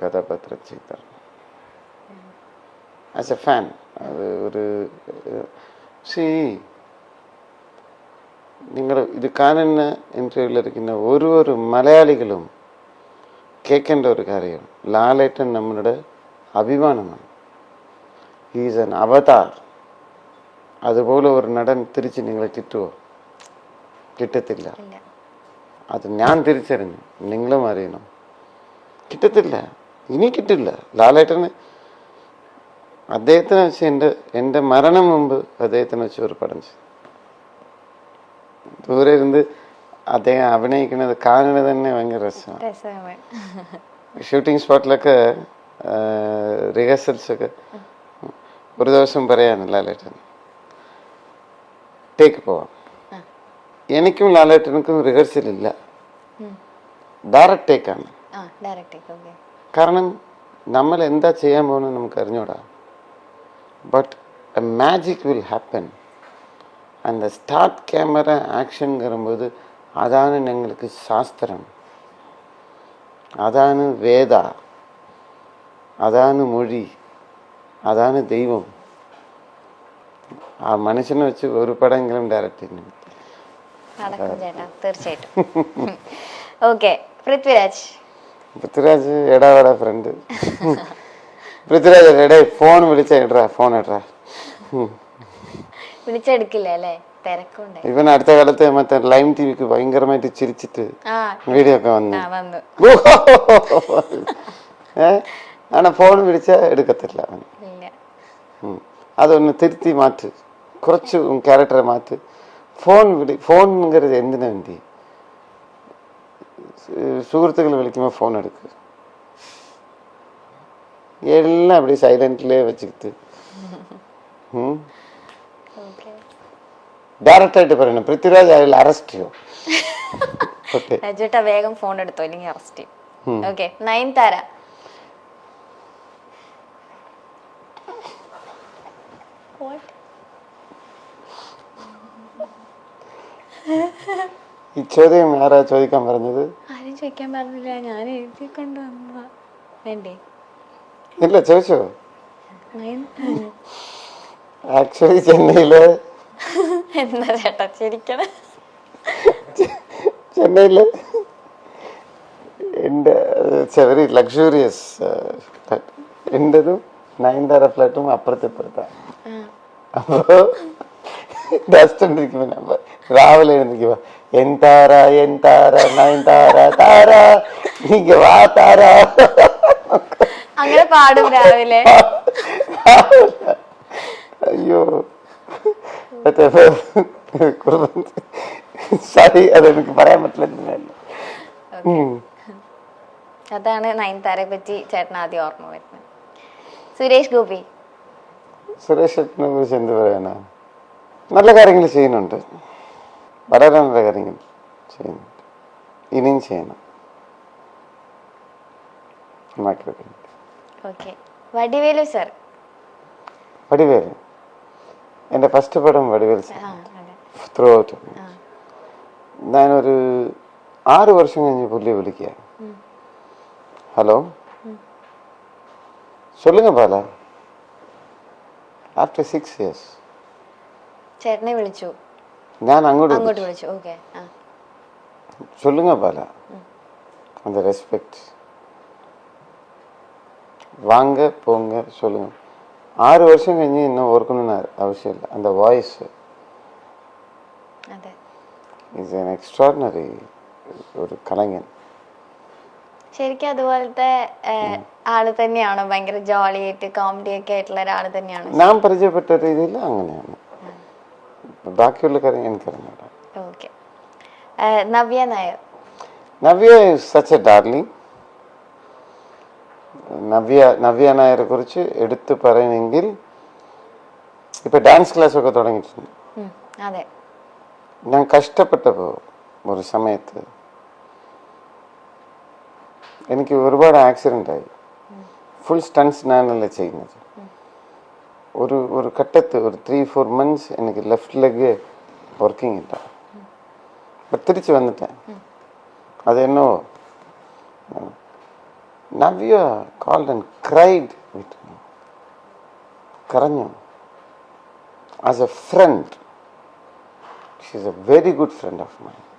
കഥാപാത്രം ചെയ്തത് as A fan. അത് ഒരു നിങ്ങൾ ഇത് കാണുന്ന ഇൻ്റർവ്യൂവിലിരിക്കുന്ന ഓരോ മലയാളികളും കേൾക്കേണ്ട ഒരു കാര്യം, ലാലേട്ടൻ നമ്മളുടെ അഭിമാനമാണ്. ഹീസ് ആൻ അവതാർ. അതുപോലെ ഒരു നടൻ തിരിച്ച് നിങ്ങളെ കിട്ടുമോ? കിട്ടത്തില്ല. അത് ഞാൻ തിരിച്ചറിഞ്ഞു, നിങ്ങളും അറിയണം. കിട്ടത്തില്ല, ഇനി കിട്ടില്ല. ലാലേട്ടന് അദ്ദേഹത്തിനെ വെച്ച് എൻ്റെ മരണം മുമ്പ് അദ്ദേഹത്തിനെ വെച്ച് ഒരു പടം ചെയ്തു. ദൂരെ ഇരുന്ന് അദ്ദേഹം അഭിനയിക്കുന്നത് കാണുന്നത് തന്നെ ഭയങ്കര രസമാണ്. ഷൂട്ടിംഗ് സ്പോട്ടിലൊക്കെ റിഹേഴ്സൽസൊക്കെ ഒരു ദിവസം പറയാണ് ലാലേട്ടൻ ടേക്ക് പോവാം. എനിക്കും ലാലേട്ടനുക്കും റിഹേഴ്സൽ ഇല്ല, ഡയറക്റ്റ് ടേക്കാണ്. കാരണം നമ്മൾ എന്താ ചെയ്യാൻ പോകുന്നത് നമുക്ക് അറിഞ്ഞൂടാ. But A magic will happen. அந்த ஸ்டார்ட் கேமரா ஆக்ஷனுங்கிறபோது அதான எங்களுக்கு சாஸ்திரம், அதான வேதா, അതാണ് മൊഴി, അതാണ് ദൈവം. ആ മനുഷ്യനെ വെച്ച് ഒരു പടമെങ്കിലും ഡയറക്റ്റ് ചെയ്യുന്നു. തീർച്ചയായിട്ടും. ഓക്കെ, പൃഥ്വിരാജ് എടാ ഫ്രണ്ട്. പൃഥ്വിരാജ് എടേ ഫോൺ വിളിച്ച ഇടറാ, ഫോൺ ഇടറാ. വിളിച്ചെടുക്കില്ല അല്ലേ? തിരക്കുണ്ട്. ഇവൻ അടുത്ത കാലത്ത് മറ്റേ ലൈം ടിവിക്ക് ഭയങ്കരമായിട്ട് ചിരിച്ചിട്ട് വീഡിയോ ഒക്കെ വന്നു. ആണ ഫോൺ വിളിച്ച എടുക്കത്തില്ല. അതൊന്ന് തിരുത്തി മാറ്റ്, കുറച്ച് ക്യാരക്ടറെ മാറ്റ്. ഫോൺங்கிறது എന്തിനു വേണ്ടി? സുഹൃത്തുക്കൾ വിളിക്കുമ്പോൾ ഫോൺ എടുക്കുക, എല്ലാം அப்படி സൈലന്റിലേ വെച്ചിട്ട് ഡയറക്റ്റ് ആയിട്ട് പറയണം, പൃഥ്വിരാജ് അയാൾ അറസ്റ്റ് ചെയ്യും. വേഗം ഫോൺ എടുത്തോ, ഇല്ലെങ്കിൽ അറസ്റ്റ് ചെയ്യും. ഓക്കെ, നയൻതാര. ഈ ചോദ്യം ആരാ ചോദിക്കാൻ പറഞ്ഞത്? ആരും ചോദിക്കാൻ പറഞ്ഞില്ല, ഞാൻ എഴുതി കൊണ്ടുവന്ന. വേണ്ടേ? ഇല്ല, ചോദിച്ചോ? ആക്ച്വലി ചെന്നൈയില് എന്താ ചേട്ടാ ചിരിക്കണേ? ചെന്നൈയില് എൻ്റെ വെരി ലക്ഷറിയസ് എൻ്റെതും നയൻതാര ഫ്ലാറ്റും അപ്പുറത്താണ്. അപ്പോ ഡസ്റ്റുണ്ടിരിക്കുമ്പോ രാവിലെ എഴുന്നിരിക്കുമ്പോ എന്താര നയൻതാര താര നീങ്ക വാ താര അങ്ങനെ പാടും രാവിലെ. അയ്യോ, സോറി, അതെനിക്ക് പറയാൻ പറ്റില്ല. അതാണ് നയൻതാരയെ പറ്റി ചേട്ടൻ ആദ്യം ഓർമ്മ വരുന്നത്. സുരേഷ് ഗോപി. സുരേഷ് ചേട്ടനെ കുറിച്ച് എന്ത് പറയാനാ? നല്ല കാര്യങ്ങൾ ചെയ്യുന്നുണ്ട്, വളരെ നല്ല കാര്യങ്ങൾ ചെയ്യുന്നുണ്ട്, ഇനിയും ചെയ്യണം. വടിവേലു സർ. വടിവേലു എൻ്റെ ഫസ്റ്റ് പടം വടിവേലു സർ. ത്രൂ ഔട്ട് ഞാനൊരു 6 വർഷം കഴിഞ്ഞ് പുള്ളിയെ വിളിക്കുക. ഹലോ, சொல்லுங்க பாலா. ആഫ്റ്റർ 6 years ചേട്ടനെ വിളിച്ചു, ഞാൻ അങ്ങോട്ട് വിളിച്ചു. ഓക്കെ, சொல்லுங்க பாலா. அந்த ரெஸ்பெக்ட், വാങ്ങ പോങ്ങ சொல்லுங்க. 6 വർഷം കഴിഞ്ഞ് എന്നെ ഓർക്കണമെന്ന് ആവശ്യമില്ല. அந்த വായ്സ് ഈസ് ആൻ എക്സ്ട്രാordinary ഒരു കലങ്ങൻ. ശരിക്കും അതുപോലത്തെ ആള് തന്നെയാണോ? ഭയങ്കര ജോളി ആയിട്ട് കോമഡി ഒക്കെ ആയിട്ടുള്ള ഒരാള് തന്നെയാണ് ഞാൻ പരിചയപ്പെട്ട രീതിയിൽ. അങ്ങനെയാണ്, ബാക്കിയുള്ള കാര്യം എനിക്കറിഞ്ഞൂടാ. Okay, Navya Nair. Navya is such A darling. Navya നായരെ കുറിച്ച് എടുത്തു പറയണമെങ്കിൽ ഇപ്പൊ ഡാൻസ് ക്ലാസ് ഒക്കെ തുടങ്ങിയിട്ടുണ്ട്. അതെ, ഞാൻ കഷ്ടപ്പെട്ടപ്പോ ഒരു സമയത്ത് എനിക്ക് ഒരുപാട് ആക്സിഡന്റ് ആയി. ഫുൾ സ്റ്റൺസ് ഞാനല്ല ചെയ്യുന്നത്. ഒരു ഘട്ടത്ത് ഒരു 3-4 months എനിക്ക് ലെഫ്റ്റ് ലെഗ് വർക്കിംഗ് ഇല്ല. തിരിച്ചു വന്നിട്ടേ അതെന്നോ Navya called and cried with me. Karanyu. As a friend. She's a very good friend of mine.